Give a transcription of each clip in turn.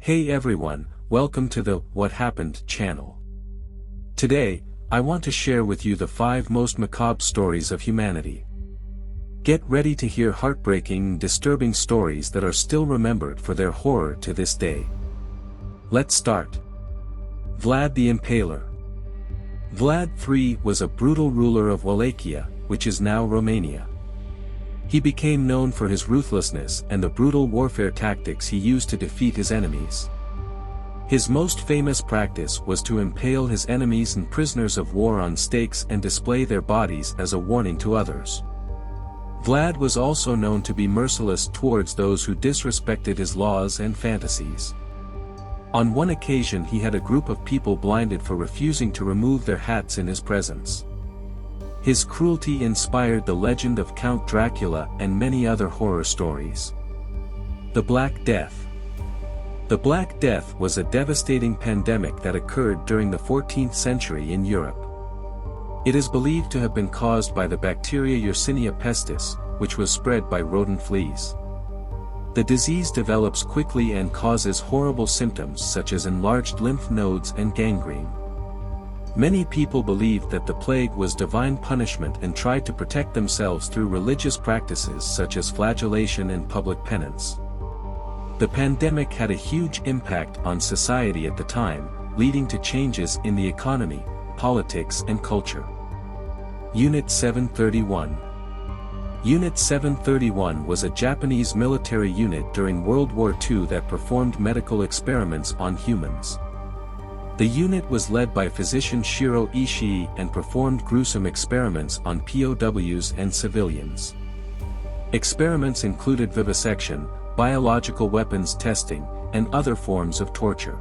Hey everyone, welcome to the What Happened channel. Today, I want to share with you the 5 most macabre stories of humanity. Get ready to hear heartbreaking, disturbing stories that are still remembered for their horror to this day. Let's start. Vlad the Impaler. Vlad III was a brutal ruler of Wallachia, which is now Romania. He became known for his ruthlessness and the brutal warfare tactics he used to defeat his enemies. His most famous practice was to impale his enemies and prisoners of war on stakes and display their bodies as a warning to others. Vlad was also known to be merciless towards those who disrespected his laws and fantasies. On one occasion he had a group of people blinded for refusing to remove their hats in his presence. His cruelty inspired the legend of Count Dracula and many other horror stories. The Black Death. The Black Death was a devastating pandemic that occurred during the 14th century in Europe. It is believed to have been caused by the bacteria Yersinia pestis, which was spread by rodent fleas. The disease develops quickly and causes horrible symptoms such as enlarged lymph nodes and gangrene. Many people believed that the plague was divine punishment and tried to protect themselves through religious practices such as flagellation and public penance. The pandemic had a huge impact on society at the time, leading to changes in the economy, politics and culture. Unit 731. Unit 731 was a Japanese military unit during World War II that performed medical experiments on humans. The unit was led by physician Shiro Ishii and performed gruesome experiments on POWs and civilians. Experiments included vivisection, biological weapons testing, and other forms of torture.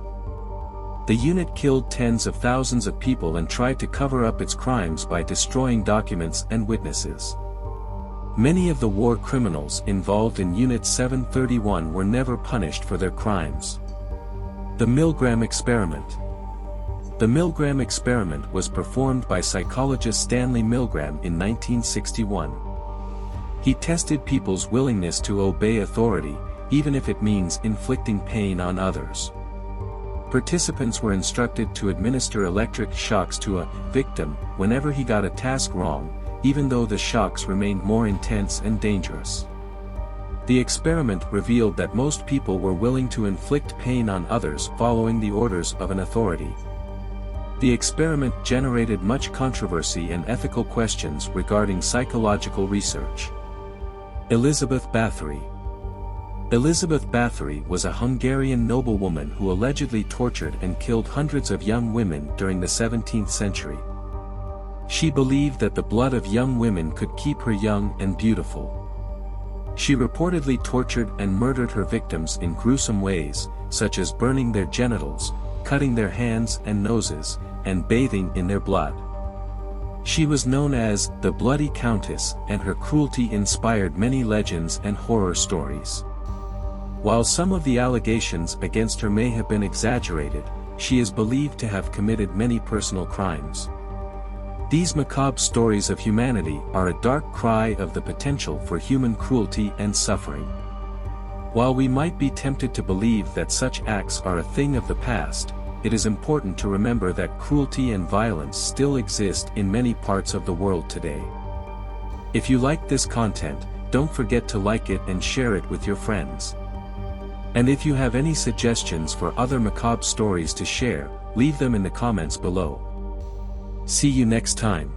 The unit killed tens of thousands of people and tried to cover up its crimes by destroying documents and witnesses. Many of the war criminals involved in Unit 731 were never punished for their crimes. The Milgram Experiment. The Milgram experiment was performed by psychologist Stanley Milgram in 1961. He tested people's willingness to obey authority, even if it means inflicting pain on others. Participants were instructed to administer electric shocks to a victim whenever he got a task wrong, even though the shocks remained more intense and dangerous. The experiment revealed that most people were willing to inflict pain on others following the orders of an authority. The experiment generated much controversy and ethical questions regarding psychological research. Elizabeth Bathory. Elizabeth Bathory was a Hungarian noblewoman who allegedly tortured and killed hundreds of young women during the 17th century. She believed that the blood of young women could keep her young and beautiful. She reportedly tortured and murdered her victims in gruesome ways, such as burning their genitals, cutting their hands and noses, and bathing in their blood. She was known as the Bloody Countess, and her cruelty inspired many legends and horror stories. While some of the allegations against her may have been exaggerated, she is believed to have committed many personal crimes. These macabre stories of humanity are a dark cry of the potential for human cruelty and suffering. While we might be tempted to believe that such acts are a thing of the past, it is important to remember that cruelty and violence still exist in many parts of the world today. If you like this content, don't forget to like it and share it with your friends. And if you have any suggestions for other macabre stories to share, leave them in the comments below. See you next time.